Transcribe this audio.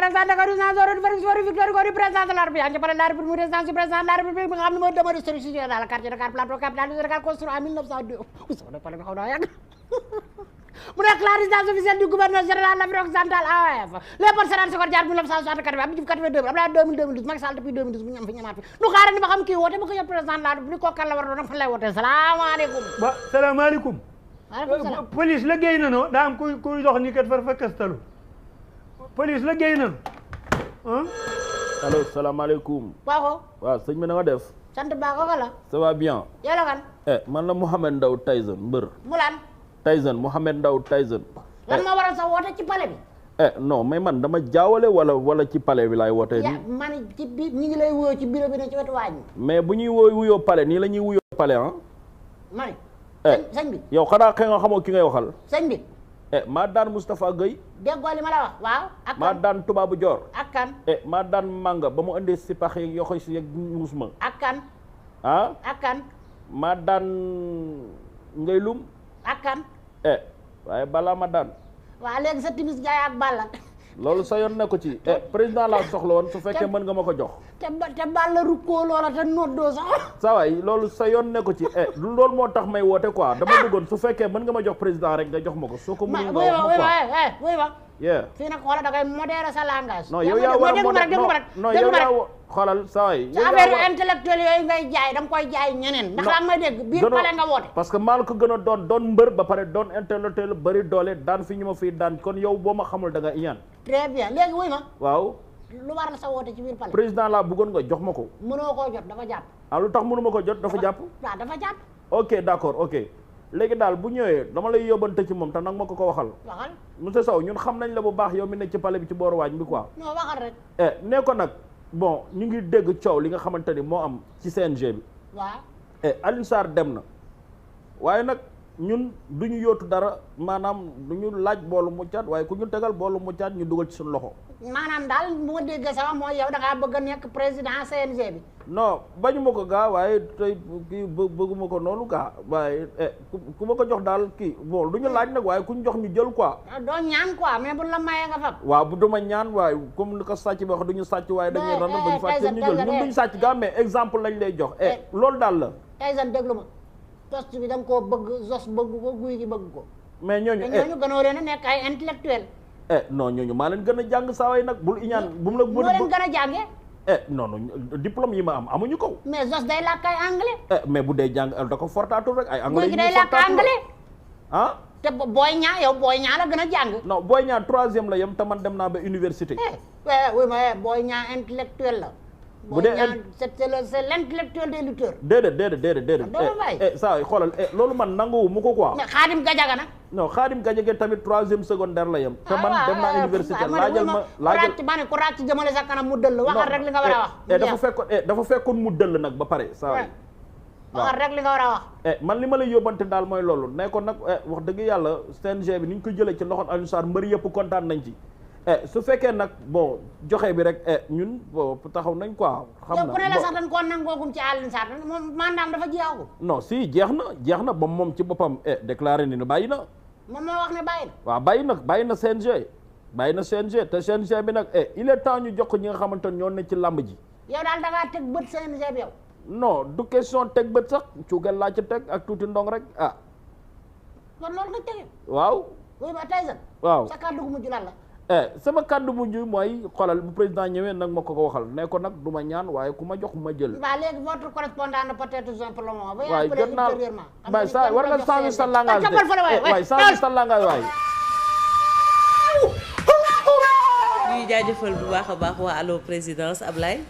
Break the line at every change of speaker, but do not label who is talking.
président ko résidence ko président de la République yaa ngi pare la République mu résidence du président de la République bi nga xam ne mooy demeure historique dans le quartier de Dakar Plateau capitale du Sénégal construit en 1902 sama pale bi xaw naa yàgg mu nekk la résidence officielle du gouverneur général de l'Afrique occidentale AOF Léopold Sédar Senghor Diatta 1964 Abdou Diouf 82 Abdoulaye 2012 Macky Sall depuis 2012 bu ñam fi ñamaat fi nu xaaral ni ba xam kii woote ba ko yëpp président de la République kooku kan la war a doon fan lay wootee salaamaaleykum
ba salaamaaleykum
waaleykum salaam
police la géey nanu daa am kuy dox ni kat far fakkastalu police la géey nanu
allo salaamaaleykum
waaw
sëñ bi na nga def
sant baa ko la
ça va bien
yow la kan
man la Mouhamed Ndao Tyson mbër
mu lan
Tyson Mouhamed Ndao Tyson
lan moo waral sa woote ci palais bi
non mais man dama jaawale wala ci palais bi laay wootee
ya man ci biir ñi ngi lay wuyoo ci bureau bi ne ci wetu waañ
mais bu ñuy wuyoo palais nii la ñuy wuyoo palais
ma ne sëñ bi
yow xanaa xëy nga xamoo ki ngay waxal
sëñ bi
maa daan Moustapha Gueye
déggoo li ma la wax waaw ak
maa daan Tubaabu Joor
ak kan
maa daan Manga ba mu indee si pax yeeg yoxoy si yeeg musma
ak kan ak kan
maa daan ngay lum
ak kan
waaye balaa ma daan
waaw léegi sa timis jaay ak balla
loolu sa yoon ne ko ci président laa soxla woon su fekkee mën nga ma ko jox
te balla rukkoo loola te noddoo sax
saa waay loolu sa yoon ne ko ci loolu moo tax may woote quoi dama bëggoon su fekkee mën nga ma jox président rek nga jox ma ko soo ko mënul nga wax ma quoi
wuy ma fii nag xoola da ngay modérer sa langage
non yow yaa war a modérer non yow yaa xoolal saa waay
sa affaire intellectuel yooyu ngay jaay da nga koy jaay ñeneen ndax daa may dégg biir pale nga woote
parce que maa la ko gën a doon mbër ba pare doon intellectuel bëri doole daan fi ñu ma fii daan kon yow boo ma xamul da nga iñaan
très bien léegi wuy ma
waaw
lu waral sa woote ci biir palais
président laa bëggoon nga jox ma ko
mënoo koo jot dafa jàpp
lu tax mënu ma ko jot dafa jàpp
waaw dafa jàpp
ok d'accord ok léegi daal bu ñëwee dama lay yóbbante ci moom te nag ma ko waxal monsieur Sow ñun xam nañ la bu baax yow mi nekk ci palais bi ci booru waañ bi quoi
non waxal rek
ne ko nag bon ñu ngi dégg coow li nga xamante ni moo am ci CNG bi
waaw
Alioune Sarr dem na waaye nag ñun du ñu yóotu dara maanaam du ñu laaj boolu muccaat waaye ku ñu tegal boolu muccaat ñu dugal ci suñu loxo
maanaam daal bu ma déggee sama mooy yow da ngaa bëgg a nekk président CNG bi
non bañu ma ko gaa waaye tey kii bëgguma ko noonu gaa waaye ku ma ko jox daal kii bon du ñu laaj nag waaye ku ñu jox ñu jël quoi
doo ñaan quoi mais bu la mayee nga fab
waaw bu duma ñaan waaye comme ni ko sàcc bi wax du ñu sàcc waaye dañuy ran duñu fàtte ñu jël ñun duñu sàcc gaa mais exemple lañ lay jox loolu daal la
Tyson déglu ma tost bi da nga koo bëgg Zos bëgg ko Guy gi bëgg ko
mais ñooñu
gënoo leen a nekk ay intellectuel
non ñooñu maa leen gën a jàng saa waay nag bul iñaan bu mu la
moo leen gën a jàngee
non diplôme yi ma am amuñu ko
mais Zos day làkk ay anglais
mais bu dee jàng da ko fortaatu rek ay anglais
Guy gi day làkk anglais te booy ñaa yow booy ñaa la gën a jàng
non booy ñaa 3e la yem te man dem naa ba université
oui ma booy ñaa intellectuel la
bu dee
c'est l'intellectuel des lutteurs
déedéet saa yi xoolal loolu man nanguwu mu ko quoi
mais Khadim Gadiaga nag
non Khadim Gadiaga tamit 3e secondaire la yem te man dem naa université laajal
ma ne ku ràcc jëmale sa kanam mu dëll waxal rek li nga war a wax
dafa fekkoon mu dëll nag ba pare saa yi
waxal rek li nga war a wax
man li ma lay yóbbante daal mooy loolu ne ko nag wax dëgg yàlla CNG bi ni ñu ko jëlee ci loxoon Alioune Sarr mbëri yëpp kontaan nañ ci su fekkee nag bon joxe bi rek ñun taxaw nañ quoi. xam na
yow ku ne la sax dañ koo nangoogum ci Alioune Sarr moom mandaam dafa jeexagum.
non si jeex na ba moom ci boppam déclaré ni bàyyi na.
moom moo wax ne bàyyi na.
waaw bàyyi na CNG te CNG bi nag il est temps ñu jox ko ñi nga xamante ne ñoo ne ci làmb ji.
yow daal da ngaa teg bët CNG bi yow.
non du question teg bët sax cuugal laa ci teg ak tuuti ndong rek
kon loolu nga tege.
waaw.
oui ba Tyson.
waaw
sa kàddu gu mujj lan la.
sama kàddu mujj mooy xoolal bu président ñëwee nag ma ko waxal ne ko nag du ma ñaan waaye ku ma jox ma jël.
waaw léegi votre correspondant ne peut-être pour le moment.
waaye jot naa waaye sa war nga changer sa langage de waaye changer sa langage waaye.
ñuy jaajëfal bu baax a baax waa Allo Présidence Ablaye.